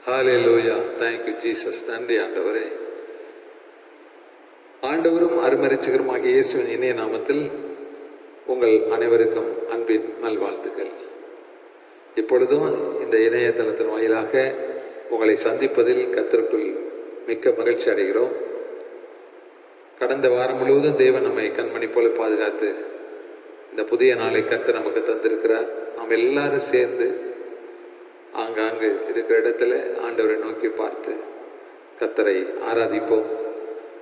Hallelujah. Thank you Jesus. நன்றி ஆண்டவரே. ஆண்டவரும் அருமரிச்சகருமாகிய இயேசுவின் இணைய நாமத்தில் உங்கள் அனைவருக்கும் அன்பின் நல்வாழ்த்துக்கள். இப்பொழுதும் இந்த இணையதளத்தின் வாயிலாக உங்களை சந்திப்பதில் கர்த்தருக்குள் மிக்க மகிழ்ச்சி அடைகிறோம். கடந்த வாரம் முழுவதும் தேவன் நம்மை கண்மணி போல பாதுகாத்து இந்த புதிய நாளை கர்த்தர் நமக்கு தந்திருக்கிறார். நாம் எல்லாரும் சேர்ந்து ஆங்காங்கு இருக்கிற இடத்துல ஆண்டவரை நோக்கி பார்த்து கர்த்தரை ஆராதிப்போம்.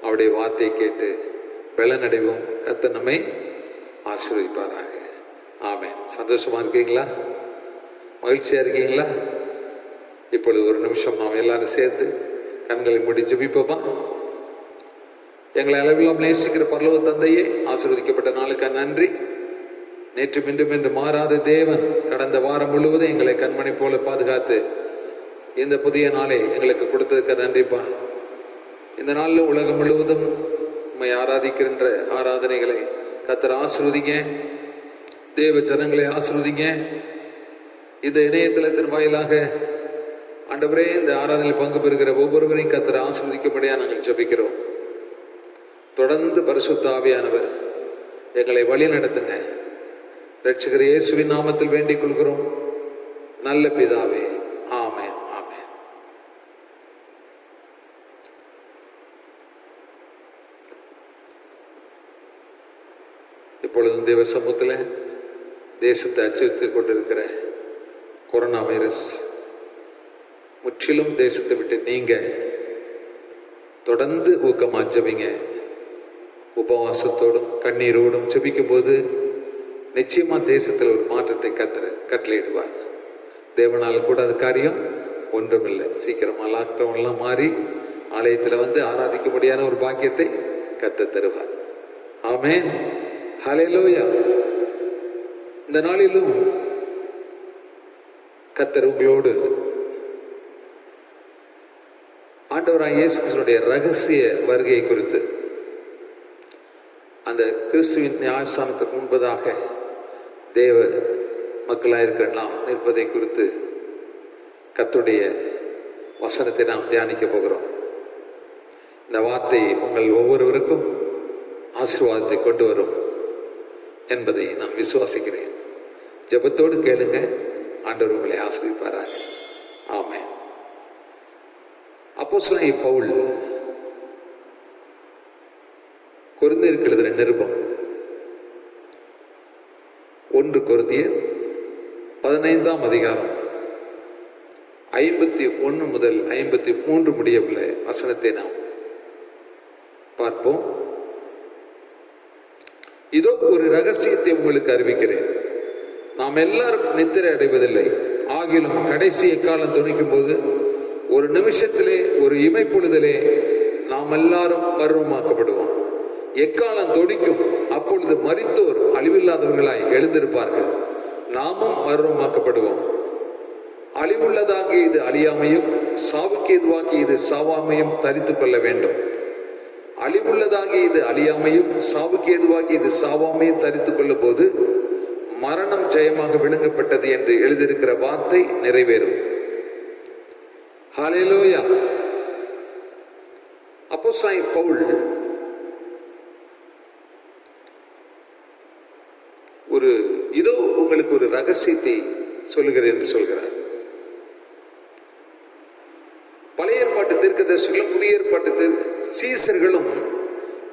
அவருடைய வார்த்தையை கேட்டு பலனடைவோம். கர்த்தர் நம்மை ஆசீர்வதிப்பாராக. ஆமென். சந்தோஷமா இருக்கீங்களா? மகிழ்ச்சியா இருக்கீங்களா? இப்பொழுது ஒரு நிமிஷம் நாம் எல்லாரும் சேர்ந்து கண்களை மூடி ஜெபிப்போமா? எங்களை அளவில்லாம் நேசிக்கிற பரலோக தந்தையே, ஆசீர்வதிக்கப்பட்ட நாளுக்கு நன்றி. நேற்று மீண்டும் என்று மாறாத தேவன் கடந்த வாரம் முழுவதும் எங்களை கண்மணி போல பாதுகாத்து இந்த புதிய நாளை எங்களுக்கு கொடுத்ததுக்கு நன்றிப்பா. இந்த நாளில் உலகம் முழுவதும் உம்மை ஆராதிக்கின்ற ஆராதனைகளை கர்த்தர் ஆசீர்வதிங்க. தேவ ஜனங்களை ஆசீர்வதிங்க. இந்த இணையதளத்தின் வாயிலாக ஆண்டவரே இந்த ஆராதனையில் பங்கு பெறுகிற ஒவ்வொருவரையும் கர்த்தர் ஆசீர்வதிக்கும்படியா நாங்கள் ஜெபிக்கிறோம். தொடர்ந்து பரிசுத்த ஆவியானவர் எங்களை வழி நடத்துங்க. இரட்சகர் இயேசுவின் நாமத்தில் வேண்டிக் கொள்கிறோம் நல்ல பிதாவே. ஆமென், ஆமென். இப்பொழுதும் தேவ சமூகத்தில் தேசத்தை அச்சுறுத்திக் கொண்டிருக்கிற கொரோனா வைரஸ் முற்றிலும் தேசத்தை விட்டு நீங்க தொடர்ந்து ஊக்கமா ஜெபிங்க. உபவாசத்தோடும் கண்ணீரோடும் ஜெபிக்கும் போது நிச்சயமா தேசத்தில் ஒரு மாற்றத்தை கட்டளையிடுவார். தேவனால் கூட அது காரியம் ஒன்றுமில்லை. சீக்கிரமா லாக்டவுன் எல்லாம் மாறி ஆலயத்தில் வந்து ஆராதிக்கும்படியான ஒரு பாக்கியத்தை கர்த்தர் தருவார். ஆமென். ஹல்லேலூயா. இந்த நாளிலும் கர்த்தர் உங்களோடு ஆண்டவராகிய இயேசு கிறிஸ்துவினுடைய ரகசிய வருகை குறித்து, அந்த கிறிஸ்துவின் ஞானஸ்நானத்துக்கு முன்பதாக தேவ மக்களாக இருக்கிற நாம் நிற்பதை குறித்து கர்த்தருடைய வசனத்தை நாம் தியானிக்க போகிறோம். இந்த வார்த்தை உங்கள் ஒவ்வொருவருக்கும் ஆசீர்வாதத்தை கொண்டு வரும் என்பதை நான் விசுவாசிக்கிறேன். ஜெபத்தோடு கேளுங்க. ஆண்டவர் உங்களை ஆசீர்வதிப்பாராக. ஆமென். அப்போஸ்தலனாகிய பவுல் கொரிந்தியருக்கு எழுதின நிருபம் 1 கொரிந்தியர் 15ஆம் அதிகாரம் 51 முதல் 53 முடியவுள்ள வசனத்தை நாம் பார்ப்போம். இதோ ஒரு ரகசியத்தை உங்களுக்கு அறிவிக்கிறேன். நாம் எல்லாரும் நித்திரை அடைவதில்லை. ஆகிலும் கடைசி எக்காலம் துணிக்கும் போது ஒரு நிமிஷத்திலே, ஒரு இமைப்பொழுதிலே நாம் எல்லாரும் மறுரூபமாக்கப்படுவோம். எக்காலம் தொடிக்கும், அப்பொழுது மரித்தோர் அழிவில்லாதவர்களாய் எழுந்திருப்பார்கள். நாமும் மறுரூபமாக்கப்படுவோம். அழிவுள்ளதாகிய இது அழியாமையும், சாவுக்கு ஏதுவாகிய இது சாவாமையும் தரித்துக் கொள்ள வேண்டும். அழிவுள்ளதாகிய இது அழியாமையும், சாவுக்கு ஏதுவாகிய இது சாவாமையும் தரித்துக் கொள்ளும் போது மரணம் ஜெயமாக விழுங்கப்பட்டது என்று எழுதியிருக்கிற வார்த்தை நிறைவேறும். ஹல்லேலூயா. அப்போஸ்தலனாகிய பவுல் இதோ உங்களுக்கு ஒரு ரகசியத்தை சொல்லுகிறேன் என்று சொல்கிறார். பழைய ஏற்பாட்டு தீர்க்கதரிசிகளும் புதிய ஏற்பாட்டு சீசர்களும்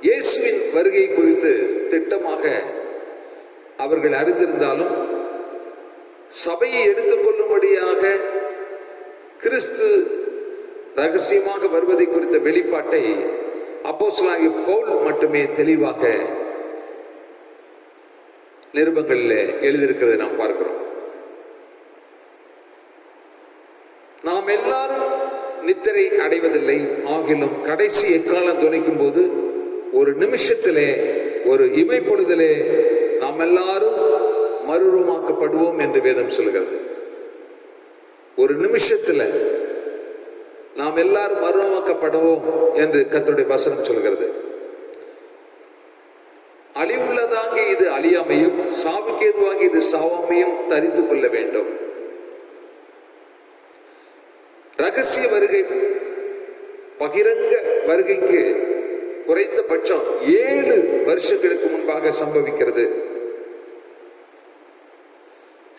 இயேசுவின் வருகை குறித்து திட்டமாக அவர்கள் அறிந்திருந்தாலும் சபையை எடுத்துக்கொள்ளும்படியாக கிறிஸ்து ரகசியமாக வருவதை குறித்த வெளிப்பாட்டை அப்போஸ்தலனாகிய பவுல் மட்டுமே தெளிவாக நிருபங்களில் எழுதியிருக்கிறதை நாம் பார்க்கிறோம். நாம் எல்லாரும் நித்திரை அடைவதில்லை. ஆகிலும் கடைசி எக்காலம் துணிக்கும் போது ஒரு நிமிஷத்திலே, ஒரு இமைப்பொழுதிலே நாம் எல்லாரும் மறுரூபமாக்கப்படுவோம் என்று வேதம் சொல்கிறது. ஒரு நிமிஷத்துல நாம் எல்லாரும் மறுரூபமாக்கப்படுவோம் என்று கர்த்தருடைய வசனம் சொல்கிறது. அழிவுள்ளதாகிய இது அழியாமையும், சாவுக்கு ஏதுவாகிய இது சாவாமையும் தரித்துக் கொள்ள வேண்டும். ரகசிய வருகை பகிரங்க வருகைக்கு குறைந்தபட்சம் 7 வருஷங்களுக்கு முன்பாக சம்பவிக்கிறது.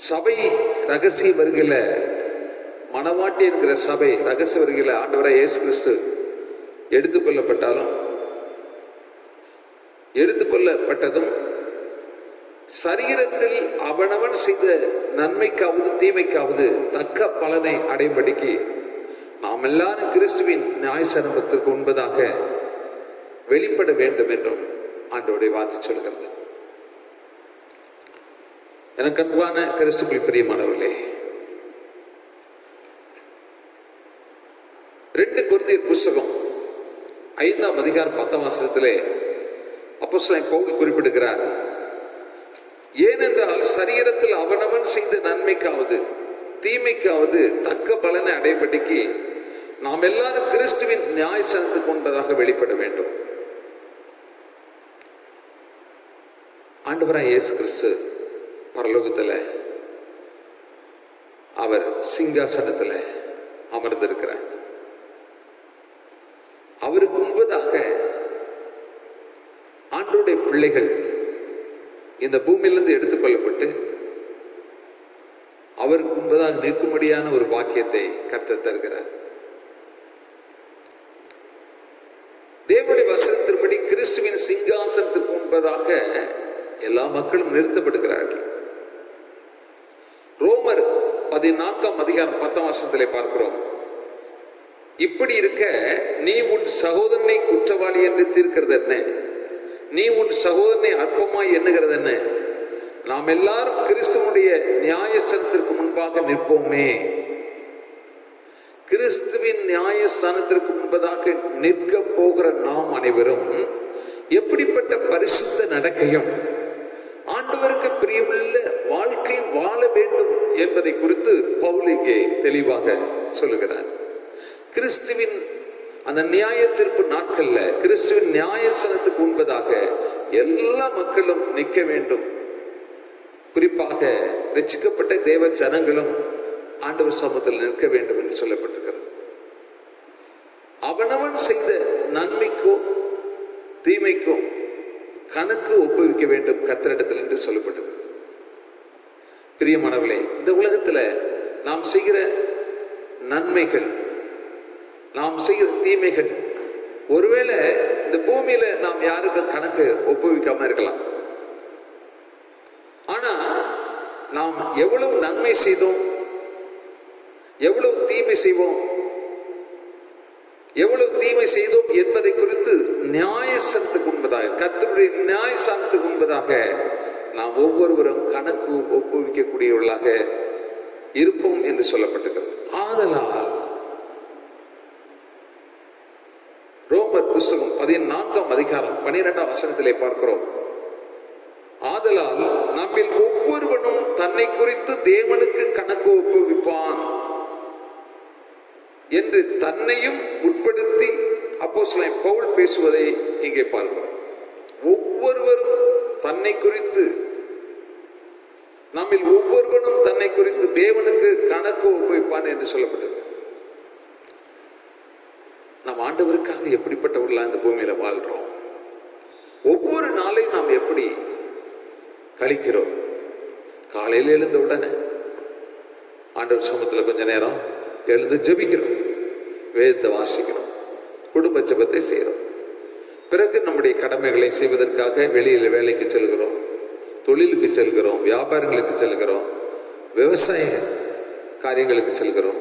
சபை ரகசிய வருகையில, மணவாட்டி இருக்கிற சபை ரகசிய வருகையில ஆண்டவராகிய இயேசு கிறிஸ்து எடுத்துக்கொள்ளப்பட்டதும் சரீரத்தில் அவனவன் செய்த நன்மைக்காவது தீமைக்காவது தக்க பலனை அடைபடிக்கு நாம் எல்லாரும் கிறிஸ்துவின் நியாயசனத்திற்கு முன்பதாக வெளிப்பட வேண்டும் என்றும் ஆண்டவருடைய வார்த்தை சொல்கிறது. எனக்கு அன்பான கிறிஸ்துவுக்குள் பிரியமானவர்களே, 2 கொரிந்தியர் புஸ்தகம் 5ஆம் அதிகாரம் 10ஆம் வசனத்திலே அப்போஸ்தலன் பவுல் குறிப்பிடுகிறார், ஏனென்றால் சரீரத்தில் அவனவன் செய்த நன்மைக்காவது தீமைக்காவது தக்க பலனை அடைபடிக்கு நாம் எல்லாரும் கிறிஸ்துவின் நியாயசனத்துக்கு முன்பதாக வெளிப்பட வேண்டும். ஆண்டவராகிய இயேசு கிறிஸ்து பரலோகத்துல அவர் சிங்காசனத்துல அமர்ந்திருக்கிறார். அவருக்கு முன்பதாக ஆண்டவருடைய பிள்ளைகள் இந்த பூமியிலிருந்து எடுத்துக்கொள்ளப்பட்டு அவருக்கு முன்பதாக நிற்கும்படியான ஒரு பாக்கியத்தை கர்த்தர் தருகிறார். தேவனுடைய வசனத்தின்படி கிறிஸ்துவின் சிங்காசனத்திற்கு முன்பதாக எல்லா மக்களும் நிறுத்தப்படுகிறார்கள். ரோமர் 14ஆம் அதிகாரம் 10ஆம் வசனத்திலே பார்க்கிறோம், இப்படி இருக்க நீ உன் சகோதரனை குற்றவாளி என்று தீர்க்கிறது என்ன? நீ உன் சகோதரனை அற்பமாய் எண்ணுகிறது என்ன? நாம் எல்லாரும் கிறிஸ்துவனுடைய நியாயஸ்தானத்திற்கு முன்பாக நிற்போமே. கிறிஸ்துவின் நியாயஸ்தானத்திற்கு முன்பதாக நிற்க போகிற நாம் அனைவரும் எப்படிப்பட்ட பரிசுத்த நடக்கையும் ஆண்டவருக்கு பிரியமுள்ள வாழ்க்கை வாழ வேண்டும் என்பதை குறித்து பவுல் இங்கே தெளிவாக சொல்லுகிறார். கிறிஸ்துவின் அந்த நியாய தீர்ப்பு நாட்கள்ல கிறிஸ்துவின் நியாயஸ்தானத்துக்கு முன்பதாக எல்லா மக்களும் நிற்க வேண்டும். குறிப்பாக ரட்சிக்கப்பட்ட தேவ ஜனங்களும் ஆண்டவர் சமூகத்தில் நிற்க வேண்டும் என்று சொல்லப்பட்டிருக்கிறது. அவனவன் செய்த நன்மைக்கோ தீமைக்கோ கணக்கு ஒப்புவிக்க வேண்டும் கர்த்தரிடத்தில் என்று சொல்லப்பட்டிருக்கிறது. பிரியமானவர்களே, இந்த உலகத்துல நாம் செய்கிற நன்மைகள், நாம் செய்கிற தீமைகள், ஒருவேளை இந்த பூமியில நாம் யாருக்கும் கணக்கு ஒப்புவிக்காம இருக்கலாம். ஆனா நாம் எவ்வளவு நன்மை செய்தோம், எவ்வளவு தீமை செய்வோம், எவ்வளவு தீமை செய்தோம் என்பதை குறித்து நியாயஸ்தானத்துக்கு முன்பதாக, கர்த்தருடைய நியாயஸ்தானத்துக்கு முன்பதாக நாம் ஒவ்வொருவரும் கணக்கு ஒப்புவிக்கக்கூடியவர்களாக இருப்போம் என்று சொல்லப்பட்டிருக்கிறது. ஆதலால் ரோமர் புஸ்தகம் 14ஆம் அதிகாரம் 12ஆம் வசனத்திலே பார்க்கிறோம், ஆதலால் நம்மில் ஒவ்வொருவனும் தன்னை குறித்து தேவனுக்கு கணக்கு ஒப்புவிப்பான் என்று தன்னையும் உட்படுத்தி அப்போஸ்தலன் பவுல் பேசுவதை இங்கே பார்க்கிறோம். ஒவ்வொருவரும் தன்னை குறித்து, நம்மில் ஒவ்வொருவனும் தன்னை குறித்து தேவனுக்கு கணக்கு ஒப்புவிப்பான் என்று சொல்லப்பட்டது. நாம் ஆண்டவருக்காக எப்படிப்பட்டவர்களா இந்த பூமியில வாழ்றோம்? ஒவ்வொரு நாளையும் நாம் எப்படி கழிக்கிறோம்? காலையில் எழுந்த உடனே ஆண்டவர் சமூகத்துல கொஞ்ச நேரம் எழுந்து ஜெபிக்கிறோம், வேதத்தை வாசிக்கிறோம், குடும்ப ஜெபத்தை செய்கிறோம். பிறகு நம்முடைய கடமைகளை செய்வதற்காக வெளியில் வேலைக்கு செல்கிறோம், தொழிலுக்கு செல்கிறோம், வியாபாரங்களுக்கு செல்கிறோம், விவசாய காரியங்களுக்கு செல்கிறோம்.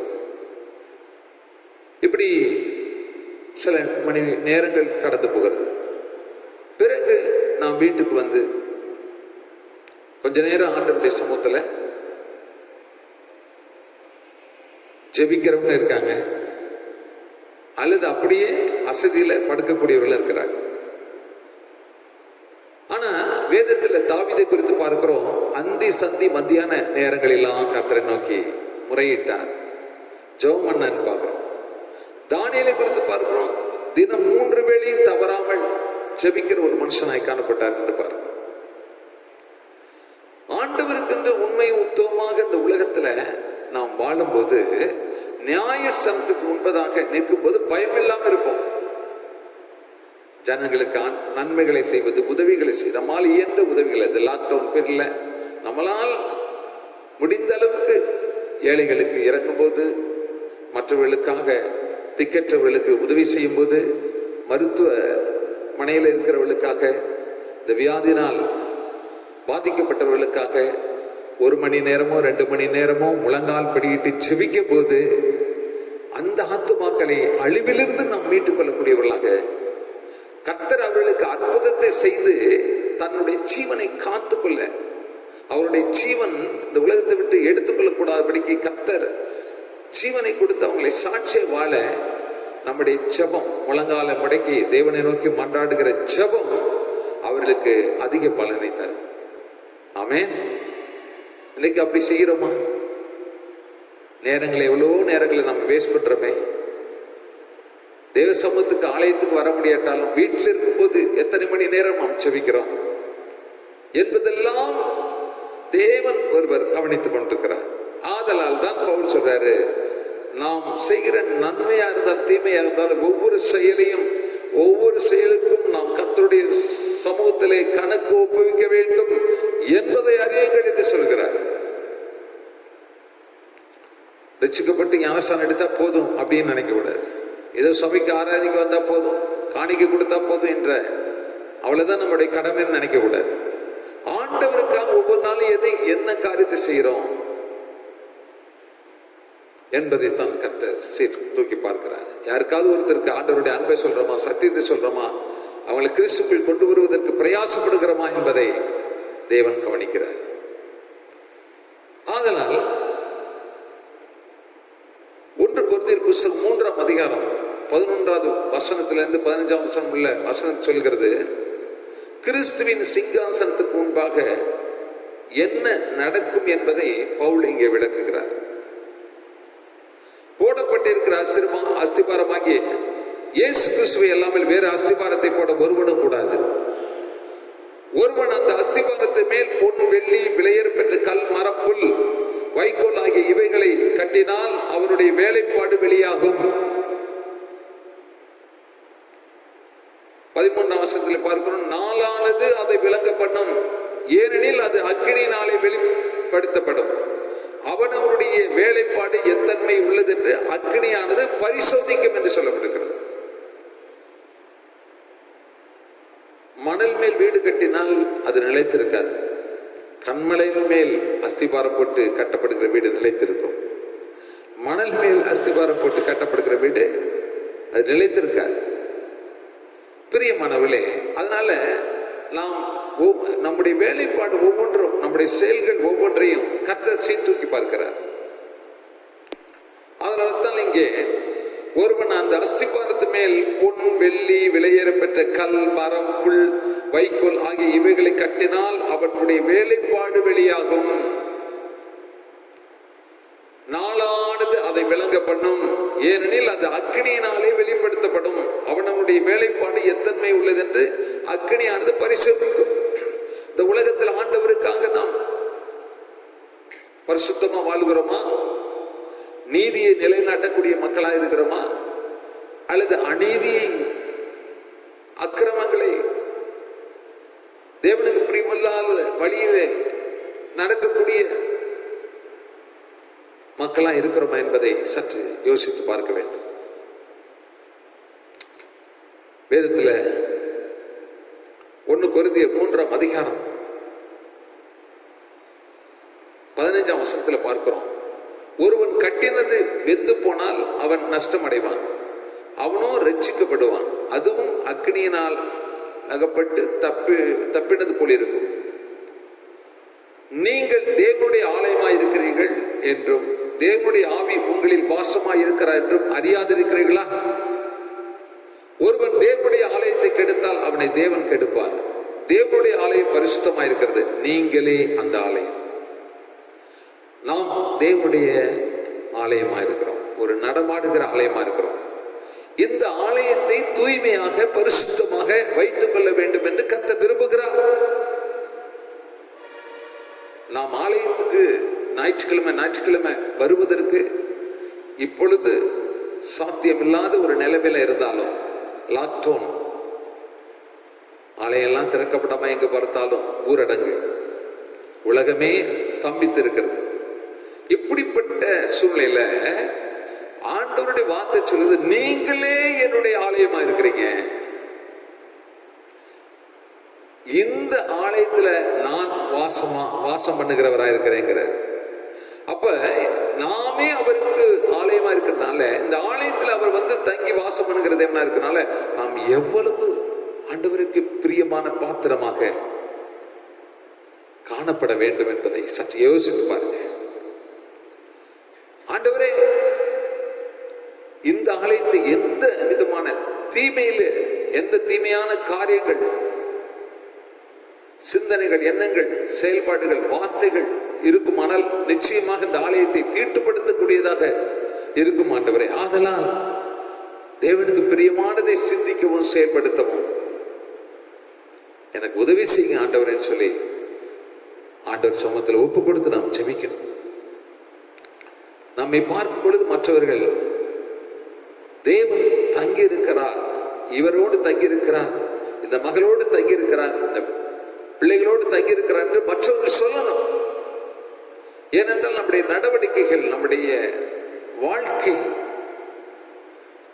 இப்படி சில மணி நேரங்கள் கடந்து போகிறது. பிறகு நாம் வீட்டுக்கு வந்து கொஞ்ச நேரம் ஆண்டவருடைய சமூகத்துல ஜெபிக்கிறவங்க இருக்காங்க, அல்லது அப்படியே அசதியில படுக்கக்கூடியவர்கள் இருக்கிறாங்க. ஆனா வேதத்துல தாவீதை குறித்து பார்க்கிறோம், அந்தி சந்தி மத்தியான நேரங்களெல்லாம் கர்த்தரை நோக்கி முறையிட்டார், ஜெபம் பண்ணான்னு பார்க்கிறோம். தானியேலை குறித்து பார்க்கிறோம், தினம் 3 வேளையும் தவறாமல் ஜெபிக்கிற ஒரு மனுஷனாய் காணப்பட்டார் என்று பார்க்கிறோம். ஆண்டவருக்கு உண்மை உத்தமமாக இந்த உலகத்துல நாம் வாழும்போது நியாயஸ்தானத்துக்கு முன்பதாக நிற்கும் போது பயம் இல்லாம இருப்போம். ஜனங்களுக்கு நன்மைகளை செய்வது, உதவிகளை செய்வது, நம்மால் இயன்ற உதவிகள். அது லாக்டவுன் பேர்ல நம்மளால் முடிந்த அளவுக்கு ஏழைகளுக்கு இறங்கும் போது, மற்றவர்களுக்காக திக்கற்றவர்களுக்கு உதவி செய்யும் போது, மருத்துவ மனையில் இருக்கிறவர்களுக்காக, இந்த வியாதினால் பாதிக்கப்பட்டவர்களுக்காக 1 மணி நேரமோ 2 மணி நேரமோ முழங்கால் படியிட்டு செபிக்கும் போது அந்த ஆத்துமாக்களை அழிவிலிருந்து நாம் மீட்டுக் கொள்ளக்கூடியவர்களாக, கர்த்தர் அவர்களுக்கு அற்புதத்தை செய்து தன்னுடைய ஜீவனை காத்துக்கொள்ள, அவருடைய ஜீவன் இந்த உலகத்தை விட்டு எடுத்துக்கொள்ளக்கூடாதபடிக்கு கர்த்தர் ஜீவனை கொடுத்து அவங்களை சாட்சிய வாழ நம்முடைய ஜெபம், முழங்கால முடக்கி தேவனை நோக்கி மன்றாடுகிற ஜெபம் அவர்களுக்கு அதிக பலனை தரும். ஆமென். இன்னைக்கு அப்படி செய்கிறோமா? நேரங்களை, எவ்வளோ நேரங்களை நம்ம வேஸ்ட் பண்றோமே. தேவ சமூகத்துக்கு, ஆலயத்துக்கு வர முடியாட்டாலும் வீட்டில் இருக்கும்போது எத்தனை மணி நேரம் நாம் செபிக்கிறோம் என்பதெல்லாம் தேவன் ஒருவர் கவனித்துக் கொண்டிருக்கிறார். ஆதலால் தான் பவுல் சொல்றாரு, நாம் செய்கிற நன்மையா இருந்தால் தீமையா இருந்தாலும் ஒவ்வொரு செயலையும், ஒவ்வொரு செயலுக்கும் நாம் கர்த்தருடைய சமூகத்திலே கணக்கு ஒப்புவிக்க வேண்டும் என்பதை அறியுங்கள் என்று சொல்கிறார். ரட்சிக்கப்பட்டு ஞானஸ்தானம் எடுத்தா போதும் அப்படின்னு நினைக்க கூடாது. ஏதோ சபைக்கு ஆராதிக்க வந்தா போதும், காணிக்கை கொடுத்தா போதும் என்ற அவ்வளவுதான் நம்முடைய கடமைன்னு நினைக்க கூடாது. ஆண்டவருக்காக ஒவ்வொரு நாளும் என்ன காரியத்தை செய்யறோம் என்பதை தான் கர்த்தர் தூக்கி பார்க்கிறார். யாருக்காவது ஒருத்தருக்கு ஆண்டவருடைய அன்பை சொல்றோமா, சத்தியத்தை சொல்றோமா, அவங்களை கிறிஸ்துக்குள் கொண்டு வருவதற்கு பிரயாசப்படுகிறோமா என்பதை தேவன் கவனிக்கிறார். ஆதலால் 1 கொரிந்தியர் புத்தகம் 3ஆம் அதிகாரம் 11வது வசனத்திலிருந்து 15ஆம் வசனம் உள்ள வசனம் சொல்கிறது, கிறிஸ்துவின் சிங்காசனத்துக்கு முன்பாக என்ன நடக்கும் என்பதை பவுல் இங்கே விளக்குகிறார். போடப்பட்டிருக்கிற அஸ்திபாரமாகிய இயேசு கிறிஸ்துவை அல்லாமல் வேறு அஸ்திபாரத்தை போட ஒருவனும் கூடாது. ஒருவன் அந்த அஸ்திபாரத்தை மேல் பொன், வெள்ளி, விலையேற பெற்ற கல், மரம், புல், வைக்கோல் ஆகிய இவைகளை கட்டினால் அவனுடைய வேலைப்பாடு வெளியாகும். 13ஆம் வசனத்தில் பார்க்கிறோம், நாளானது அதை விளங்க பண்ணும், ஏனெனில் அது அக்கினியினாலே வெளிப்படுத்தப்படும். அவனுடைய வேலைப்பாடு எத்தன்மை உள்ளது என்று அக்கினியானது பரிசோதிக்கும் என்று சொல்லப்படுகிறது. மணல் மேல் வீடு கட்டினால் அது நிலைத்திருக்காது. கண்மலையின் மேல் அஸ்திபாரம் போட்டு கட்டப்படுகிற வீடு நிலைத்திருக்கும். மணல் மேல் அஸ்திபாரம் போட்டு கட்டப்படுகிற வீடு அது நிலைத்திருக்காது. பிரியமானவர்களே, அதனால நாம் நம்முடைய வேலைப்பாடு ஒவ்வொன்றும், நம்முடைய செயல்கள் ஒவ்வொன்றையும் கர்த்தர் சீர்தூக்கி பார்க்கிறார். அதனால தான் இங்கே ஒருவன் அந்த அஸ்திபாரத்து மேல் பொன், வெள்ளி, விலையேற பெற்ற கல், மரம், புல், வைக்கோல் ஆகிய இவைகளை கட்டினால் அவனுடைய வேலைப்பாடு வெளியாகும். நாளானது அதை விளங்க பண்ணும், ஏனெனில் அது அக்கினியினாலே வெளிப்படுத்தப்படும். அவனுடைய வேலைப்பாடு எத்தன்மை உள்ளது என்று அக்கினியானது பரிசோதிக்கும். இந்த உலகத்தில் ஆண்டவருக்காக நாம் பரிசுத்தமா வாழ்கிறோமா, நீதியை நிலைநாட்டக்கூடிய மக்களாக இருக்கிறோமா, அல்லது அநீதியை, அக்கிரமங்களை, தேவனுக்கு பிரியமில்லாத வழியிலே நடக்கக்கூடிய மக்களா இருக்கிறோமா என்பதை சற்று யோசித்து பார்க்க வேண்டும். வேதத்துல 1 கொரிந்தியர் 3ஆம் அதிகாரம் 15ஆம் வசனத்துல பார்க்கிறோம், ஒருவன் கட்டினது வெந்து போனால் அவன் நஷ்டம் அடைவான், அவனும் ரட்சிக்கப்படுவான், அதுவும் அக்னியினால் அகப்பட்டு தப்பினது போல இருக்கும். நீங்கள் தேவனுடைய ஆலயமாய் இருக்கிறீர்கள் என்றும் தேவனுடைய ஆவி உங்களில் வாசமாய் இருக்கிறார் என்றும் அறியாதிருக்கிறீர்களா? ஒருவன் தேவனுடைய ஆலயத்தை கெடுத்தால் அவனை தேவன் கெடுப்பார். தேவனுடைய ஆலயம் பரிசுத்தமாய் இருக்கிறது, நீங்களே அந்த ஆலயம். நாம் தேவனுடைய ஆலயமா இருக்கிறோம், ஒரு நடமாடுகிற ஆலயமா இருக்கிறோம். இந்த ஆலயத்தை தூய்மையாக பரிசுத்தமாக வைத்துக் கொள்ள வேண்டும் என்று கர்த்தர் விரும்புகிறார். நாம் ஆலயத்துக்கு ஞாயிற்றுக்கிழமை வருவதற்கு இப்பொழுது சாத்தியமில்லாத ஒரு நிலைமையில இருந்தாலும், லாக்டவுன், ஆலயெல்லாம் திறக்கப்படாம எங்க பார்த்தாலும் ஊரடங்கு, உலகமே ஸ்தம்பித்து இருக்கிறது. இப்படிப்பட்ட சூழ்நிலையில ஆண்டவருடைய வார்த்தை சொல்லுது, நீங்களே என்னுடைய ஆலயமா இருக்கிறீங்க, இந்த ஆலயத்துல நான் வாசம் பண்ணுகிறவரா இருக்கிறேங்கிறார். அப்ப நாமே அவருக்கு ஆலயமா இருக்கிறதுனால, இந்த ஆலயத்துல அவர் வந்து தங்கி வாசம் பண்ணுகிறது என்ன இருக்கிறதுனால, நாம் எவ்வளவு ஆண்டவருக்கு பிரியமான பாத்திரமாக காணப்பட வேண்டும் என்பதை சற்று யோசித்து பாருங்க. ஆண்டவரே, இந்த ஆலயத்தை எந்த விதமான தீமையில, எந்த தீமையான காரியங்கள், சிந்தனைகள், எண்ணங்கள், செயல்பாடுகள், வார்த்தைகள் இருக்குமானால் நிச்சயமாக இந்த ஆலயத்தை தீட்டுப்படுத்தக்கூடியதாக இருக்கும் ஆண்டவரே. ஆதலால் தேவனுக்கு பிரியமானதை சிந்திக்கவும் செயல்படுத்தவும் எனக்கு உதவி செய்யுங்க ஆண்டவரேன்னு சொல்லி ஆண்டவர் சமூகத்தில் ஒப்பு கொடுத்து நாம் ஜெபிக்கணும். நம்மை பார்க்கும் பொழுது மற்றவர்கள் தேவன் தங்கி இருக்கிறார், இவரோடு தங்கி இருக்கிறார், இந்த மகளோடு தங்கி இருக்கிறார், இந்த பிள்ளைகளோடு தங்கி இருக்கிறார் என்று மற்றவர்கள் சொல்லணும். ஏனென்றால் நம்முடைய நடவடிக்கைகள், நம்முடைய வாழ்க்கை,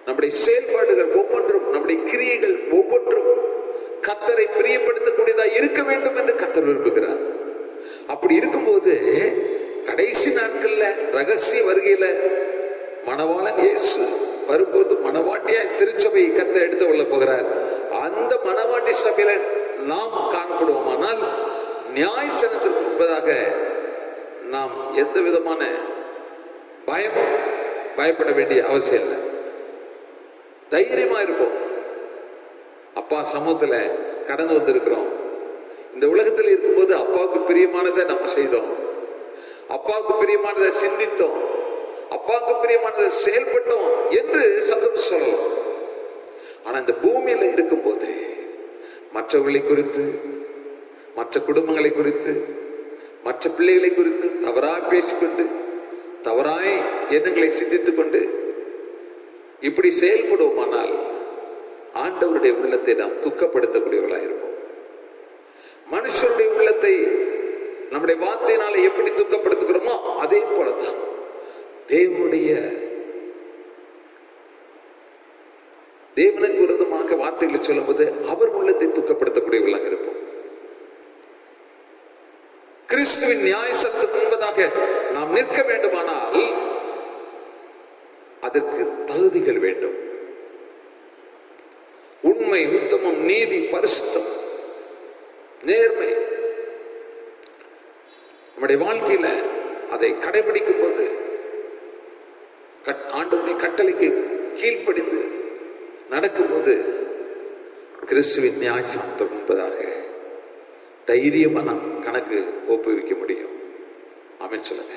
நம்முடைய செயல்பாடுகள் ஒவ்வொன்றும், நம்முடைய கிரியைகள் ஒவ்வொன்றும் கர்த்தரை பிரியப்படுத்தக்கூடியதா இருக்க வேண்டும் என்று கர்த்தர் விரும்புகிறார். அப்படி இருக்கும்போது கடைசி நாட்கள்ல ரகசிய வருகையில மணவாளன் இயேசு வரும்போது மணவாட்டியா திருச்சபையை கர்த்தர் எடுத்து கொள்ள போகிறார். அந்த மணவாட்டி சபையில நாம் காணப்படுவோமானால் நியாயசனத்திற்கு முன்பதாக நாம் எந்த விதமான பயப்பட வேண்டிய அவசியம் இல்லை. தைரியமா இருப்போம். அப்பா சமூகத்துல கடந்து வந்திருக்கிறோம். இந்த உலகத்தில் இருக்கும்போது அப்பாவுக்கு பிரியமானதை நம்ம செய்தோம், அப்பாவுக்கு பிரியமானதை சிந்தித்தோம், அப்பாவுக்கு பிரியமானதை செயல்பட்டோம் என்று சத்தம் சொல்லலாம். ஆனா இந்த பூமியில இருக்கும்போது மற்றவர்களை குறித்து, மற்ற குடும்பங்களை குறித்து, மற்ற பிள்ளைகளை குறித்து தவறாய் பேசிக்கொண்டு, தவறாய் எண்ணங்களை சிந்தித்துக் கொண்டு இப்படி செயல்படுவோமானால் ஆண்டவருடைய உள்ளத்தை நாம் துக்கப்படுத்தக்கூடியவர்களாக இருப்போம். மனுஷருடைய உள்ளத்தை நம்முடைய வார்த்தையினால எப்படி துக்கப்படுத்துகிறோமோ அதே போலதான் தேவனுக்கு விரோதமாக வார்த்தைகளை சொல்லும் போது அவர் உள்ளத்தை துக்கப்படுத்தக்கூடியவர்களாக இருப்போம். கிறிஸ்துவின் நியாயசத்துக்கு முன்பதாக நாம் நிற்க வேண்டுமானால் அதற்கு தகுதிகள் வேண்டும். உண்மை, உத்தமம், நீதி, பரிசுத்தம், நேர்மை நம்முடைய வாழ்க்கையில அதை கடைபிடிக்கும் போது, ஆண்டவருடைய கட்டளைக்கு கீழ்ப்படிந்து நடக்கும்போது கிறிஸ்துவின் நியாயசத்துக்கு முன்பதாக தைரியமா நாம் கணக்கு ஒப்புவிக்க முடியும். ஆமென் சொல்லுங்க.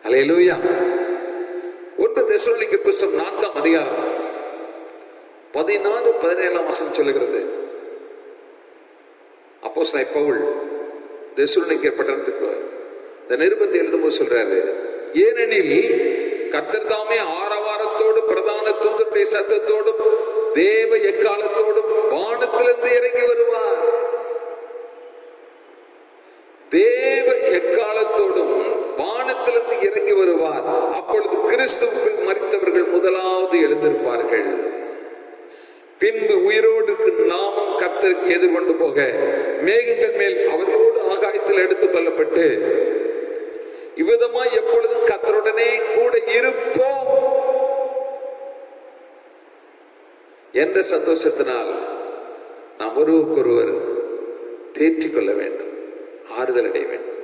அல்லேலூயா. 1 தெசலோனிக்கேயர் புத்தகம் 4ஆம் அதிகாரம் 16-17 வசனம் சொல்லுகிறது. அப்போஸ்தலன் பவுல் தெசலோனிக்கேயர் பட்டணத்துக்கு இந்த நிருபத்தை எழுதும்போது சொல்றாரு, ஏனெனில் கர்த்தர் தாமே ஆரவாரத்தோடு பிரதான தூதனுடைய சத்தத்தோடும் தேவ எக்காலத்தோடும் வானத்திலிருந்து இறங்கி வருவார். தேவ எக்காலத்தோடும் வானத்திலிருந்து இறங்கி வருவார். அப்பொழுது கிறிஸ்துவுக்குள் மரித்தவர்கள் முதலாவது எழுந்திருப்பார்கள். பின்பு உயிரோடு நாமும் கர்த்தருக்கு எதிர்கொண்டு போக மேகங்கள் மேல் அவர்களோடு ஆகாயத்தில் எடுத்துக் கொள்ளப்பட்டு இவ்விதமாய் எப்பொழுதும் கர்த்தருடனே கூட இருப்போம் என்ற சந்தோஷத்தினால் நாம் ஒருவருக்கொருவர் தேற்றிக் கொள்ள வேண்டும், ஆறுதல் அடைய வேண்டும்.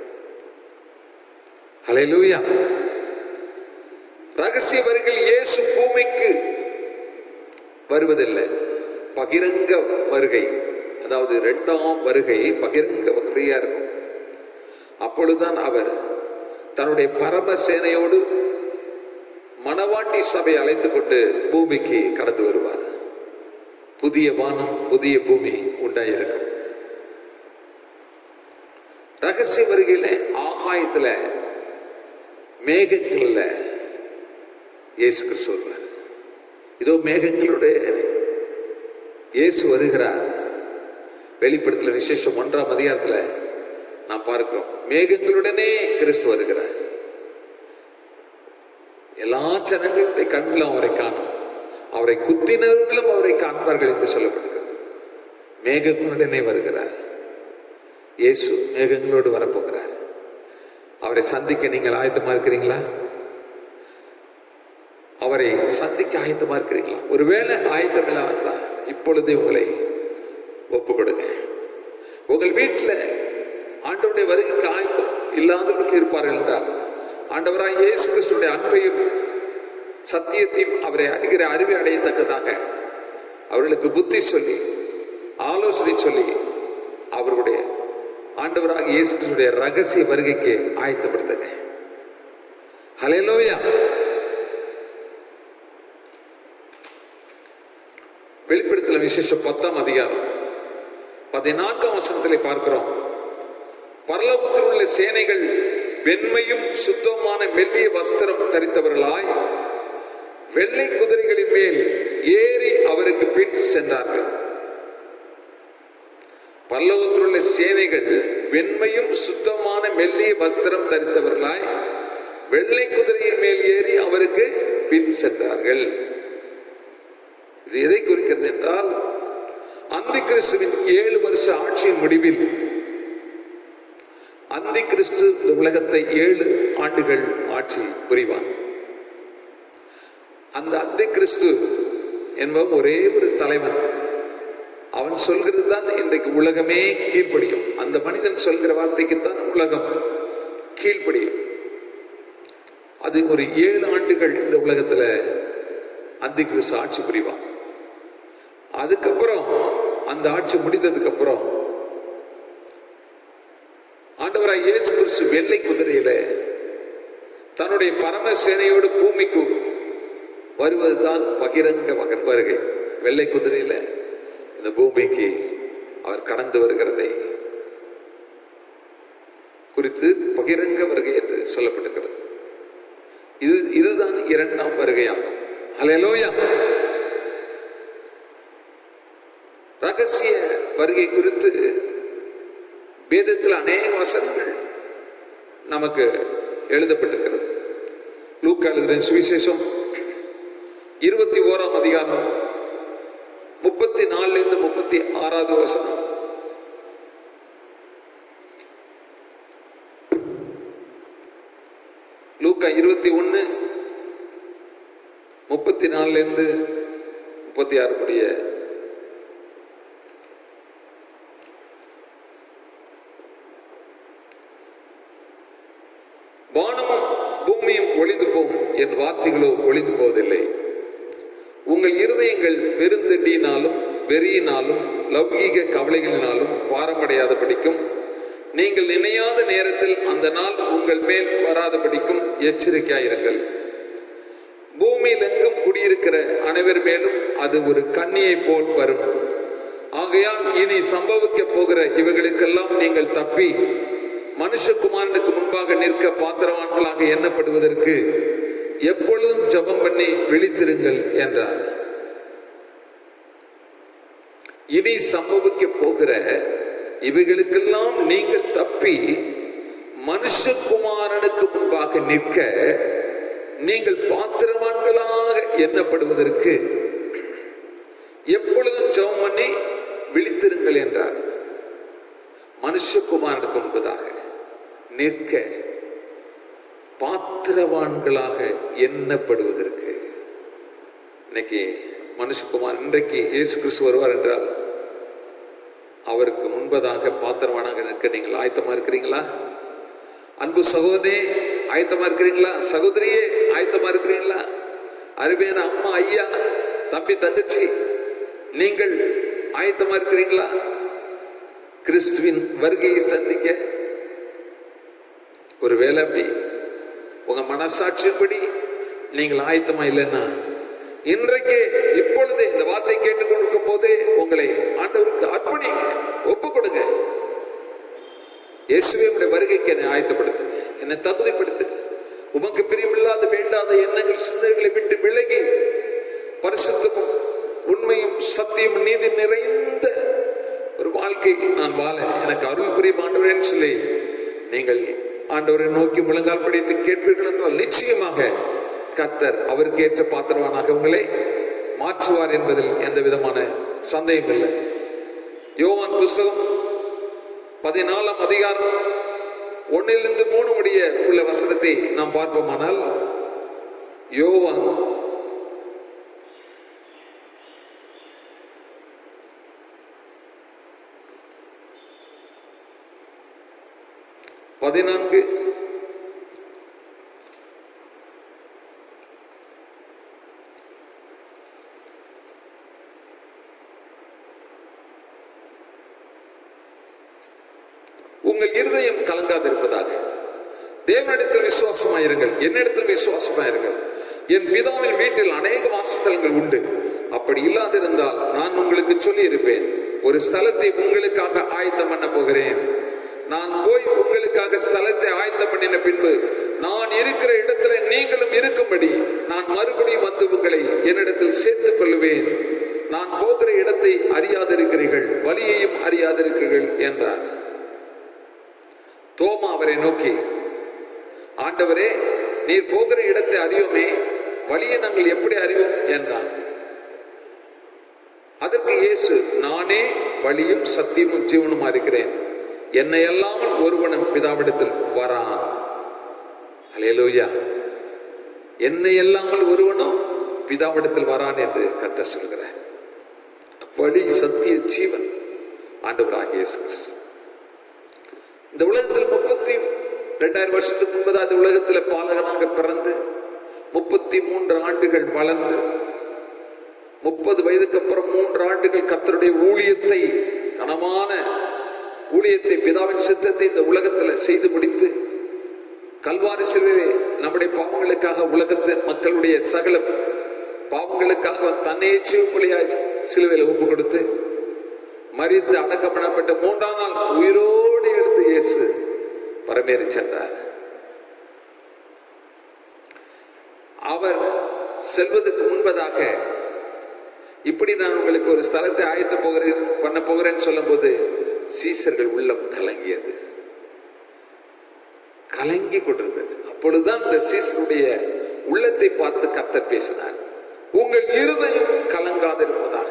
ஹல்லேலூயா. ரகசிய வருகையில் இயேசு பூமிக்கு வருவதில்லை, பகிரங்க வருகை, அதாவது 2ஆம் வருகை பகிரங்க வருகையா இருக்கும். அப்பொழுதுதான் அவர் தன்னுடைய பரமசேனையோடு மணவாட்டி சபை அழைத்துக் கொண்டு பூமிக்கு கடந்து வருவார். புதிய வானம், புதிய பூமி உண்டாயிருக்கும். ரகசிய வருகையில ஆகாயத்துல மேகங்கள்ல இயேசு கிறிஸ்து வருவார். இதோ மேகங்களுடைய இயேசு வருகிறார். வெளிப்படுத்தல விசேஷம் 1ஆம் அதிகாரத்துல நாம் பார்க்கிறோம், மேகங்களுடனே கிறிஸ்து வருகிறார். எல்லா ஜனங்களுடைய கண்களும் அவரை காணும், அவரை குத்தினவர்களும் அவரை காண்பார்கள் என்று சொல்லப்படுகிறது. மேகங்களுடனே வருகிறார். இயேசு மேகங்களோடு வரப்போகிறார். அவரை சந்திக்க நீங்கள் ஆயத்தமா இருக்கிறீங்களா? அவரை சந்திக்க ஆயத்தமா இருக்கிறீங்களா? ஒருவேளை ஆயத்தம் இல்லாம இப்பொழுதே உங்களை ஒப்பு கொடுங்க. உங்கள் வீட்டில் ஆண்டவருடைய வருகைக்கு ஆயத்தம் இல்லாதவர்கள் இருப்பார்கள் என்றால், ஆண்டவராய் இயேசு கிறிஸ்துடைய அன்பையும் சத்தியத்தையும் அவரை அறிகிற அறிவை அடையத்தக்கதாக அவர்களுக்கு புத்தி சொல்லி ஆலோசனை சொல்லி அவருடைய ஆண்டவராக இயேசு கிறிஸ்துடைய ரகசிய வருகைக்கு ஆயத்தப்படுத்துங்க. ஹல்லேலூயா. வெளிப்படுத்தல விசேஷம் 10ஆம் அதிகாரம் 14ஆம் வசனத்திலே பார்க்கிறோம், பரலோகத்தில் உள்ள சேனைகள் வெண்மையும் சுத்தமான மெல்லிய வஸ்திரம் தரித்தவர்களாய் வெள்ளை குதிரைகளின் மேல் ஏறி அவருக்கு பின் சென்றார்கள். பரலோகத்தில் உள்ள சேனைகள் வெண்மையும் சுத்தமான மெல்லிய வஸ்திரம் தரித்தவர்களாய் வெள்ளை குதிரையின் மேல் ஏறி அவருக்கு பின் சென்றார்கள். இது எதை குறிக்கிறது என்றால், அந்தி கிறிஸ்துவின் 7 வருஷ ஆட்சியின் முடிவில் அந்தி கிறிஸ்து இந்த உலகத்தை 7 ஆண்டுகள் ஆட்சி புரிவான். அந்த அந்தி கிறிஸ்து என்பவன் ஒரே ஒரு தலைவன். அவன் சொல்கிறது தான் இன்றைக்கு உலகமே கீழ்ப்படியும். அந்த மனிதன் சொல்கிற வார்த்தைக்குத்தான் உலகம் கீழ்ப்படியும். அது ஒரு 7 ஆண்டுகள் இந்த உலகத்துல அந்தி கிறிஸ்து ஆட்சி புரிவான். அதுக்கப்புறம் அந்த ஆட்சி முடிந்ததுக்கு அப்புறம் ஆண்டவராய் இயேசு கிறிஸ்து வெள்ளை குதிரையில தன்னுடைய பரமசேனையோடு பூமிக்கு வருவதுதான் பகிரங்க வருகை. வெள்ளை குதிரையில இந்த பூமிக்கு அவர் கடந்து வருகிறதை குறித்து பகிரங்க வருகை என்று சொல்லப்பட்டிருக்கிறது. இதுதான் 2ஆம் வருகையாகும். ஹல்லேலூயா. ரகசிய வருகை குறித்து வேதத்தில் அநேக வசனங்கள் நமக்கு எழுதப்பட்டிருக்கிறது. லூக்கா எழுதின சுவிசேஷம் 21ஆம் அதிகாரம் 34 36 வசனம். லூக்கா 21 34 36 முடிய வானமும் பூமியும் ஒளிந்து போகும், என் வார்த்தைகளோ ஒளிந்து போவதில்லை. உங்கள் இருதயங்கள் பெருந்தண்டியினாலும் வெறியினாலும் லௌகீக கவலைகளினாலும் பாரமடையாத படிக்கும் நீங்கள் நினையாத நேரத்தில் அந்த நாள் உங்கள் மேல் வராத படிக்கும் எச்சரிக்கையாயிருங்கள். பூமியில் எங்கும் குடியிருக்கிற அனைவர் மேலும் அது ஒரு கண்ணியை போல் வரும். ஆகையால் இனி சம்பவிக்க போகிற இவைகளுக்கெல்லாம் நீங்கள் தப்பி மனுஷகுமாரனுக்கு முன்பாக நிற்க பாத்திரவான்களாக எண்ணப்படுவதற்கு எப்பொழுதும் ஜெபம் பண்ணி விழித்திருங்கள் என்றார். இனி சம்பவிக்க போகிற இவைகளுக்கெல்லாம் நீங்கள் தப்பி மனுஷகுமாரனுக்கு முன்பாக நிற்க நீங்கள் பாத்திரவான்களாக எண்ணப்படுவதற்கு எப்பொழுதும் ஜெபம் பண்ணி விழித்திருங்கள் என்றார். மனுஷகுமாரனுக்கு முன்பதாக நிற்க பாத்திரவான்களாக எண்ணப்படுவதற்கு. இன்னைக்கு மனுஷகுமார், இன்றைக்கு இயேசு கிறிஸ்து வருவார் என்றால் அவருக்கு முன்பதாக பாத்திரவானாக நிற்க நீங்கள் ஆயத்தமா இருக்கிறீங்களா? அன்பு சகோதரே ஆயத்தமா இருக்கிறீங்களா? சகோதரியே ஆயத்தமா இருக்கிறீங்களா? அருமையான அம்மா, ஐயா, தம்பி, தங்கச்சி, நீங்கள் ஆயத்தமா இருக்கிறீங்களா? கிறிஸ்துவின் வருகையை சந்திக்க. ஒருவேளை அப்படி உங்க மனசாட்சியின்படி நீங்கள் ஆயத்தமா இல்லைன்னா, இன்றைக்கு இப்பொழுதே இந்த வார்த்தை கேட்டுக்கொண்டிருக்கும் போதே உங்களை ஆண்டவருக்கு அர்ப்பணிங்க, ஒப்பு கொடுங்க. இயேசுவே உடைய வருகைக்கு என்னை ஆயத்தப்படுத்துங்க, என்னை தகுதிப்படுத்துங்க. உமக்கு பிரியமில்ல தேவையில்லாத வேண்டாத எண்ணங்கள் சிந்தனைகளை விட்டு விலகி பரிசுத்தமும் உண்மையும் சத்தியம் நீதி நிறைந்த ஒரு வாழ்க்கை நான் வாழ எனக்கு அருள் புரியும் ஆண்டவரேன்னு சொல்லி நீங்கள் ஆண்டவரை நோக்கி முழங்கால் படிட்டு கேட்பீர்கள் என்றால் நிச்சயமாக கர்த்தர் அவருக்கு ஏற்ற பாத்திரவானாக உங்களை மாற்றுவார் என்பதில் எந்த விதமான சந்தேகம் இல்லை. யோவான் புஸ்தகம் 14 அதிகாரம் 1-3 முடிய உள்ள வசனத்தை நாம் பார்ப்போமானால், யோவான் 14 உங்கள் இருதயம் கலங்காதிருப்பதாக. தேவனிடத்தில் விசுவாசமாயிருங்கள், என்னிடத்தில் விசுவாசமாயிருங்கள். என் பிதாவின் வீட்டில் அநேக வாசஸ்தலங்கள் உண்டு. அப்படி இல்லாதிருந்தால் நான் உங்களுக்கு சொல்லி இருப்பேன். ஒரு ஸ்தலத்தை உங்களுக்காக ஆயத்தம் பண்ண போகிறேன். நான் போய் உங்களுக்காக ஸ்தலத்தை ஆயத்தம் பண்ணின பின்பு நான் இருக்கிற இடத்துல நீங்களும் இருக்கும்படி நான் மறுபடியும் வந்து உங்களை என்னிடத்தில் சேர்த்துக் கொள்ளுவேன். நான் போகிற இடத்தை அறியாதிருக்கிறீர்கள், வழியையும் அறியாதிருக்கிறீர்கள் என்றார். தோமா அவரை நோக்கி, ஆண்டவரே, நீர் போகிற இடத்தை அறியோமே, வழியை நாங்கள் எப்படி அறிவோம் என்றான். அதற்கு இயேசு, நானே வழியும் சத்தியமும் ஜீவனுமா இருக்கிறேன். என்னை அல்லாமல் ஒருவனும் பிதாவிடத்தில் வரான். அல்லேலூயா. என்னை அல்லாமல் ஒருவனும் பிதாவிடத்தில் வரான் என்று கர்த்தர் சொல்கிறார். வழி சத்திய ஜீவன் ஆண்டவராகிய இயேசு கிறிஸ்து. இந்த உலகத்தில் 32,000 வருஷத்துக்கு முன்பதாக உலகத்தில் பாலகனாக பிறந்து 33 ஆண்டுகள் வளர்ந்து 30 வயதுக்கு அப்புறம் 3 ஆண்டுகள் கர்த்தருடைய ஊழியத்தை, கனமான ஊழியத்தை, பிதாவின் சித்தத்தை இந்த உலகத்தில் செய்து முடித்து கல்வாரி சிலுவையிலே நம்முடைய பாவங்களுக்காக, உலகத்தின் மக்களுடைய சகல பாவங்களுக்காக தன்னையே ஜீவபலியாய் சிலுவையில் ஒப்பு கொடுத்து மரித்து அடக்கம் பண்ணப்பட்ட 3ஆம் நாள் உயிரோடு எடுத்து இயேசு பரமேறி சென்றார். அவர் செல்வதற்கு முன்பதாக இப்படி நான் உங்களுக்கு ஒரு ஸ்தலத்தை ஆயத்தம் பண்ண போகிறேன்னு சொல்லும் போது சீசர்கள் உள்ளம் கலங்கியது, கலங்கி கொண்டிருந்தது. அப்பொழுதுதான் இந்த சீசருடைய உள்ளத்தை பார்த்து கர்த்தர் பேசினார். உங்கள் இருதயம் கலங்காதிருப்பதாக.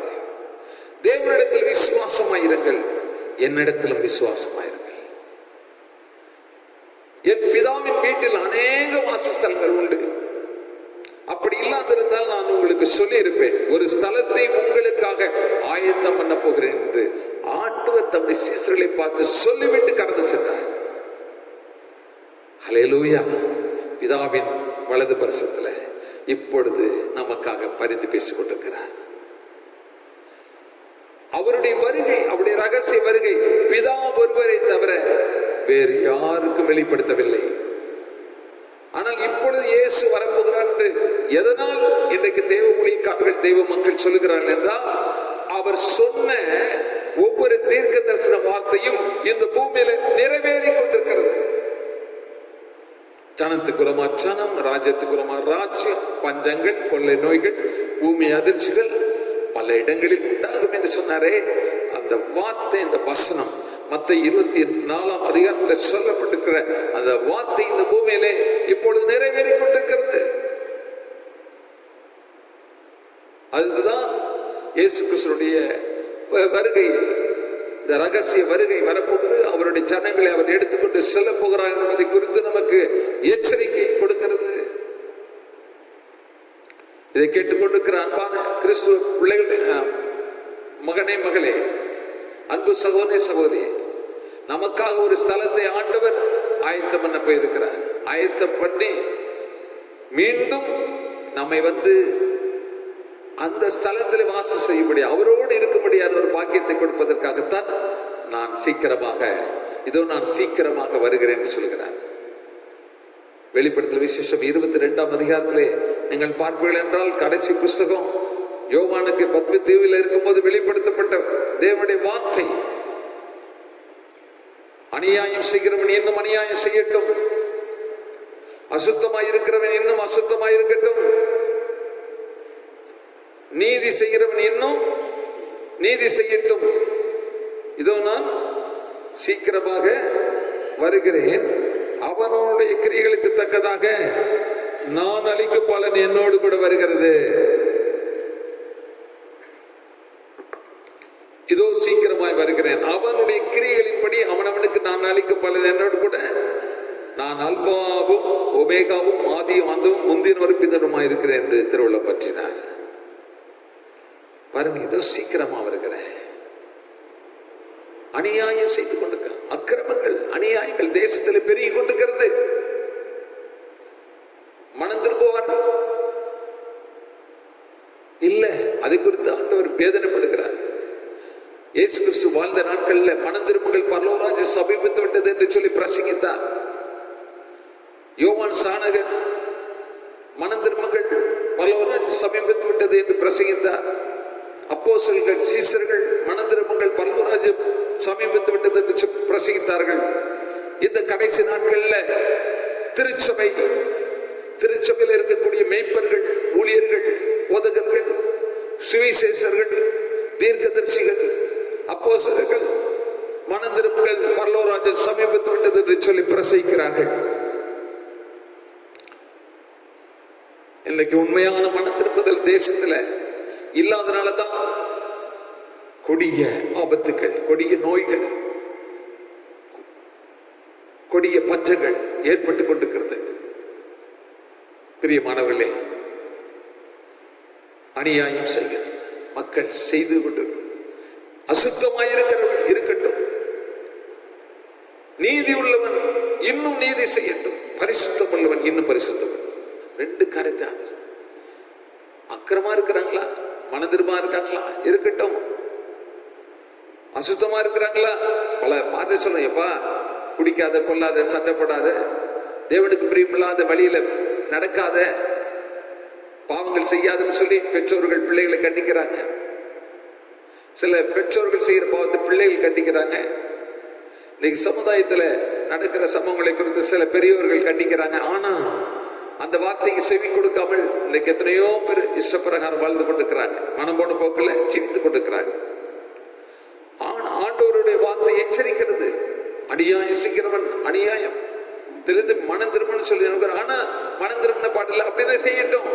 தேவனிடத்தில் விசுவாசமாயிருங்கள், என்னிடத்திலும் விசுவாசமாயிருங்கள். என் பிதாவின் வீட்டில் அநேக வாசஸ்தலங்கள் உண்டு. அப்படி இல்லாதிருந்தால் நான் உங்களுக்கு சொல்லி இருப்பேன். ஒரு ஸ்தலத்தை உங்களுக்காக ஆயத்தம் பண்ண போகிறேன் என்று ஆண்டவர் தம்முடைய சீசர்களை பார்த்து சொல்லிவிட்டு கடந்து சென்றார். அல்லேலூயா. பிதாவின் வலது பரிசத்துல இப்பொழுது நமக்காக பரிந்து பேசிக் கொண்டிருக்கிறார். அவருடைய வருகை, அவருடைய ரகசிய வருகை பிதா ஒருவரை தவிர வேறு யாருக்கும் வெளிப்படுத்தவில்லை. ஆனால் இப்பொழுது இயேசு வரப்போகிறார் என்று எதனால் இன்றைக்கு தேவ ஊழியக்காரர்கள், தெய்வ மக்கள் சொல்லுகிறார்கள் என்றால், அவர் சொன்ன ஒவ்வொரு தீர்க்க தரிசன வார்த்தையும் இந்த பூமியில நிறைவேறி கொண்டிருக்கிறது. ஜனத்துக்குறமா ஜனம், ராஜ்யத்துக்குறமா ராஜ்யம், பஞ்சங்கள், கொள்ளை நோய்கள், பூமி அதிர்ச்சிகள் பல இடங்களில் உண்டாகும் என்று சொன்னாரே, அந்த வார்த்தை, இந்த வசனம் மத்தேயு 24ஆம் அதிகாரத்தில் சொல்லப்பட்டிருக்கிற அந்த வார்த்தை இந்த பூமியிலே இப்பொழுது நிறைவேறி கொண்டிருக்கிறது. அதுதான் இயேசு கிறிஸ்துடைய வருகை, இந்த ரகசிய வருகை வரப்போகுது. அவருடைய ஜனங்களை அவர் எடுத்துக்கொண்டு செல்ல போகிறார் என்பதை குறித்து நமக்கு எச்சரிக்கை கொடுக்கிறது. இதை கேட்டுக்கொண்டிருக்கிற அன்பான கிறிஸ்துவ பிள்ளைகள், மகனே, மகளே, அன்பு சகோதரனே, சகோதரி, நமக்காக ஒரு ஸ்தலத்தை ஆண்டவர் ஆயத்தம் பண்ண போயிருக்கிறார். ஆயத்தம் பண்ணி மீண்டும் நம்மை வந்து அந்த ஸ்தலத்தில் வாசம் செய்யும்படி, அவரோடு இருக்கும்படியான ஒரு பாக்கியத்தை கொடுப்பதற்காகத்தான் நான் சீக்கிரமாக வருகிறேன் சொல்கிறார். வெளிப்படுத்தல் விசேஷம் 22ஆம் அதிகாரத்திலே நீங்கள் பார்ப்பீர்கள் என்றால், கடைசி புஸ்தகம் யோவானுக்கு பத்ம தீவில் இருக்கும்போது வெளிப்படுத்தப்பட்ட தேவனுடைய வார்த்தை, அநியாயம் செய்கிறவன் இன்னும் அநியாயம் செய்யட்டும், அசுத்தமாய் இருக்கிறவன் இன்னும் அசுத்தமாய் இருக்கட்டும், நீதி செய்கிறவன் இன்னும் நீதி செய்யட்டும். இதோ நான் சீக்கிரமாக வருகிறேன், அவனுடைய கிரியைகளுக்கு தக்கதாக நான் அளிக்கும் பலன் என்னோடு கூட வருகிறது. இதோ சீக்கிரமாய் வருகிறேன், அவனுடைய கிரியைகளின்படி அவனவனுக்கு நான் அளிக்கும் பலன் என்னோடு கூட. நான் அல்பாவும் ஒமேகாவும் ஆதியும் அந்தவும் முந்தினவரும் பின்னருமாய் இருக்கிறேன் என்று திருவள்ளுவர் பற்றினார். பாருங்க, இதோ சீக்கிரமா வருகிறேன். அநியாயம் செய்து கொண்டிருக்க அக்கிரமங்கள், அநியாயங்கள் தேசத்தில் பெருகி கொண்டிருக்கிறது. மனம் திரும்புவார் இல்ல, அதை குறித்து ஆண்டவர் வேதனைப்படுகிறார். இயேசு கிறிஸ்து வாழ்ந்த நாட்கள்ல மனம் திரும்புங்கள், பரலோகராஜ்யம் சமீபித்து விட்டது என்று சொல்லி பிரசங்கித்தார். யோவான் சானகன் மனம் திரும்புங்கள், பரலோகராஜ்யம் சமீபித்து விட்டது என்று பிரசங்கித்தார். அப்போஸ்தலர்கள், சீசர்கள் மனம் திரும்புங்கள், பரலோகராஜ்யம் சமீபித்து விட்டது என்று பிரசங்கித்தார்கள். இந்த கடைசி நாட்கள்ல திருச்சபையில் இருக்கக்கூடிய மேய்ப்பர்கள், ஊழியர்கள், போதகர்கள், சுவிசேஷர்கள், தீர்க்கதரிசிகள், அப்போஸ்தலர்கள் மனம் திரும்புங்கள், பரலோகராஜ்யம் சமீபித்து விட்டது என்று சொல்லி பிரசங்கிக்கிறார்கள். இன்னைக்கு உண்மையான மன திரும்புதல் தேசத்துல இல்லாதனாலதான் கொடிய ஆபத்துகள், கொடிய நோய்கள், கொடிய பஞ்சங்கள் ஏற்பட்டுக் கொண்டிருக்கிறது. பிரியமானவர்களே, அநியாயம் செய்ய மக்கள் செய்து கொண்டு அசுத்தமாயிருக்கிறவர்கள் இருக்கட்டும், நீதி உள்ளவன் இன்னும் நீதி செய்யட்டும், பரிசுத்தம் உள்ளவன் இன்னும் பரிசுத்தம். ரெண்டு கருத்து. அக்கிரமா இருக்கிறாங்களா, மனதிருமா இருக்காங்களா, இருக்கட்டும். அசுத்தமா இருக்கிறாங்களா, பல வார்த்தை சொல்ல, எப்பா குடிக்காத, கொல்லாத, சண்டை போடாத, தேவனுக்கு பிரியமில்லாத வழியில நடக்காத, பாவங்கள் செய்யாதுன்னு சொல்லி பெற்றோர்கள் பிள்ளைகளை கண்டிக்கிறாங்க. சில பெற்றோர்கள் செய்யற பாவத்தை பிள்ளைகள் கண்டிக்கிறாங்க. இன்னைக்கு சமுதாயத்துல நடக்கிற சம்பவங்களை குறித்து சில பெரியவர்கள் கண்டிக்கிறாங்க. ஆனா அந்த வார்த்தைக்கு செவி கொடுக்காமல் இன்னைக்கு எத்தனையோ பேர் இஷ்டப்பிரகாரம் வாழ்ந்து கொண்டிருக்கிறாங்க, மனம் போன போக்கில் ஜீவித்துக் கொண்டிருக்கிறாங்க. ஆண்டவருடைய வார்த்தை எச்சரிக்கிறது, அநியாயம் செய்கிறவன் அநியாயம் தெரிந்து மனம் திரும்பன்னு சொல்லி. ஆனா மனம் திரும்பின பாடல அப்படிதான் செய்யட்டும்.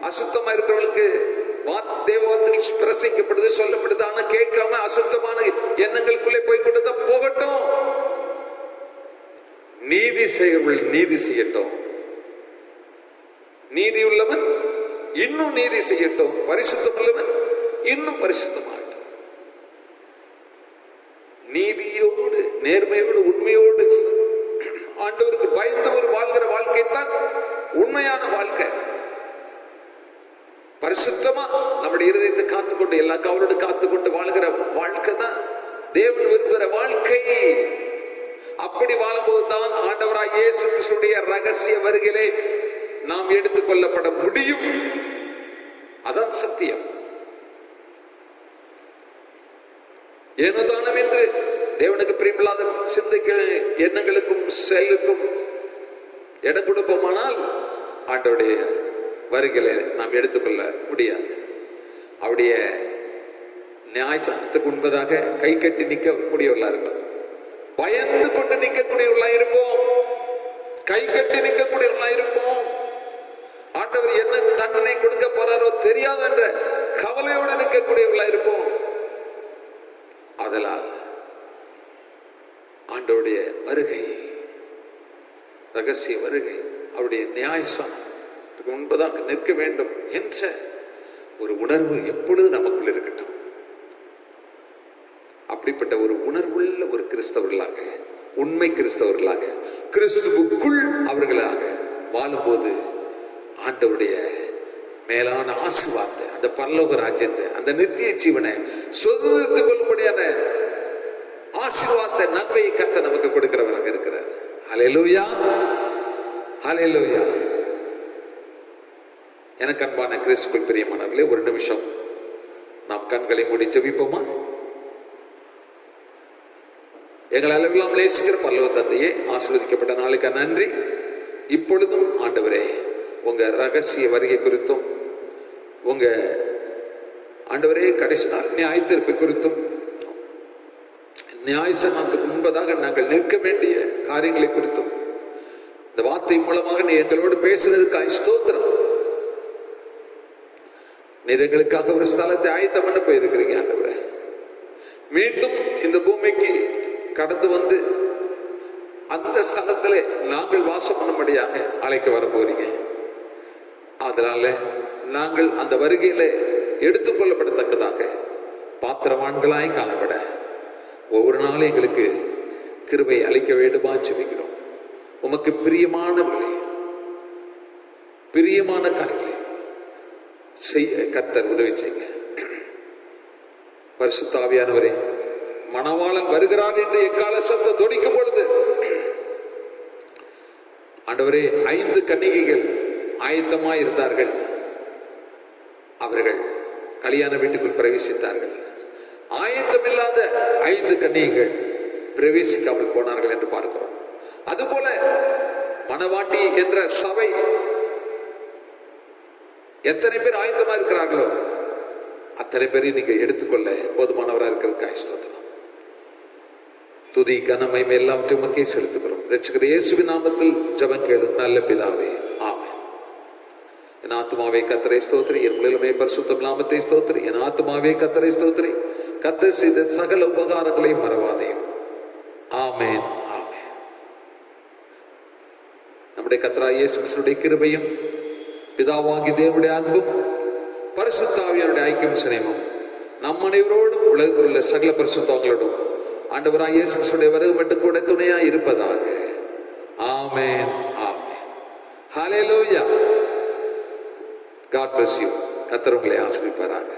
அசுத்தமா இருக்கிறவங்களுக்கு தேவவார்த்தைகள் பிரசங்கிக்கப்படுது, சொல்லப்படுது. ஆனா கேட்காம அசுத்தமான எண்ணங்களுக்குள்ளே போய் கொண்டுதான் போகட்டும். நீதி செய்கிறவர்கள் நீதி செய்யட்டும், நீதி உள்ளவன் இன்னும் நீதி செய்யட்டும், பரிசுத்தம் உள்ளவன் இன்னும் பரிசுத்தமாகட்டும். நீதியோடு, நேர்மையோடு, உண்மையோடு, ஆண்டவருக்கு பயந்தவர் வாழ்கிற வாழ்க்கை தான் உண்மையான வாழ்க்கை. பரிசுத்தமா நம்முடைய இருதயத்தை காத்துக்கொண்டு, எல்லா கவலோடு காத்துக்கொண்டு வாழ்கிற வாழ்க்கை தான் தேவன் விரும்புகிற வாழ்க்கை. அப்படி வாழும்போது தான் ஆண்டவராய் இயேசு கிறிஸ்துடைய ரகசிய வருகையிலே நாம் எடுத்துக் கொள்ளப்பட முடியும். அதான் சத்தியம். ஏனோ தானம் என்று தேவனுக்கு பிரியமில்லாத சிந்தைக்கு, எண்ணங்களுக்கும் செயலுக்கும் இடம் கொடுப்போமானால் ஆண்டவருடைய வருகையில நாம் எடுத்துக்கொள்ள முடியாது. அவருடைய நியாயசானத்துக்கு உண்பதாக கை கட்டி நிற்கக்கூடியவர்களா இருப்போம், பயந்து கொண்டு நிற்கக்கூடியவர்களா இருப்போம், கை கட்டி நிற்கக்கூடியவர்களா இருப்போம். ஆண்டவர் என்ன தண்டனை கொடுக்க போறாரோ தெரியாது என்ற கவலையோடு நிற்கக்கூடியவர்களா இருப்போம். அதனால் ஆண்டவருடைய வருகை, ரகசிய வருகை, அவருடைய நியாயசானத்துக்கு முன்பதாக நிற்க வேண்டும் என்ற ஒரு உணர்வு எப்பொழுது நமக்குள் இருக்கட்டும். அப்படிப்பட்ட ஒரு உணர்வுள்ள ஒரு கிறிஸ்தவர்களாக, உண்மை கிறிஸ்தவர்களாக, கிறிஸ்துவுக்குள் அவர்களாக வாழும்போது ஆண்டவருடைய மேலான ஆசீர்வாதத்தை, அந்த பரலோக ராஜ்யத்தை, அந்த நித்திய ஜீவனை சுதந்திரத்துக் கொள்ளும்படியான ஆசீர்வாதத்தை, நன்மையை கர்த்தர் நமக்கு கொடுக்கிறவராக இருக்கிறார். ஹல்லேலூயா, ஹல்லேலூயா. எனக்கு அன்பான கிறிஸ்துவுக்குள் பிரியமானவர்களே, ஒரு நிமிஷம் நாம் கண்களை மூடி ஜெபிப்போமா? எங்கள் அளவில்லாம் நேசிக்கிற பரலோக தந்தையே, ஆசீர்வதிக்கப்பட்ட நாளுக்கு நன்றி. இப்பொழுதும் ஆண்டவரே உங்க ரகசிய வருகை குறித்தும் உங்க ஆண்டவரே கடைசி நாள் நியாய தீர்ப்பு குறித்தும் நியாயசனத்துக்கு முன்பதாக நாங்கள் நிற்க வேண்டிய காரியங்களை குறித்தும் இந்த வார்த்தை மூலமாக நீ எங்களோடு பேசுறதுக்காக ஸ்தோத்திரம். நீர் எங்களுக்காக ஒரு ஸ்தலத்தை ஆயத்தம் பண்ண போயிருக்கிறீங்க ஆண்டவரே. மீண்டும் இந்த பூமிக்கு கடந்து வந்து அந்த ஸ்தலத்திலே நாங்கள் வாசம் பண்ணும்படியாக அழைக்க வர போறீங்க. அதனால நாங்கள் அந்த வருகையில எடுத்துக்கொள்ளப்படத்தக்கதாக பாத்திரவான்களாய் காணப்பட ஒவ்வொரு நாளும் எங்களுக்கு கிருபை அளிக்க வேண்டுமா ஜெபிக்கிறோம். உமக்கு பிரியமானவர்களே, பிரியமான காரியங்களை செய்ய கர்த்தர் உதவி செய்யுங்க. பரிசுத்த ஆவியானவரே, மணவாளன் வருகிறார் என்று எக்கால சத்தம் தொனிக்கும் பொழுது ஆண்டவரே 5 கன்னிகைகள் ஆயத்தமாய் இருந்தார்கள். அவர்கள் கல்யாண வீட்டுக்குள் பிரவேசித்தார்கள். ஆயத்தமில்லாத 5 கன்னிகைகள் பிரவேசிக்காமல் போனார்கள் என்று பார்க்கிறோம். அதுபோல மணவாட்டி என்ற சபை எத்தனை பேர் ஆயத்தமா இருக்கிறார்களோ அத்தனை பேரை நீங்க எடுத்துக்கொள்ள போதுமானவராக இருக்கிறதுக்காக ஸ்தோத்திரம். துதி கனமை எல்லாவற்றையும் உமக்கே செலுத்துகிறோம். ரட்சகர் இயேசுவின் நாமத்தில் ஜெபம் கேளும் நல்ல பிதாவே, ஆமென். என் ஆத்துமாவே கர்த்தரை ஸ்தோத்திரி, என் முழுமே பரிசுத்த நாமத்தை ஸ்தோத்திரி. என் ஆத்துமாவே கர்த்தரை ஸ்தோத்திரி, கர்த்தர் செய்த சகல உபகாரங்களை மறவாதேயும். ஆமென், ஆமென். நம்முடைய கர்த்தராகிய இயேசு கிறிஸ்துவின் கிருபையும் பிதாவாகிய தேவனுடைய அன்பும் பரிசுத்த ஆவியாருடைய ஐக்கியம் சிநேகமும் நம் அனைவரோடும் உலகத்தில் உள்ள சகல பரிசுத்தங்களோடும் ஆண்டவராகிய இயேசு கிறிஸ்துவின் வருகை மட்டும் கூட துணையாய் இருப்பதாக. ஆமென், ஆமென். ஹல்லேலூயா. God bless you. கர்த்தர் உங்களை ஆசீர்வதிப்பாராக.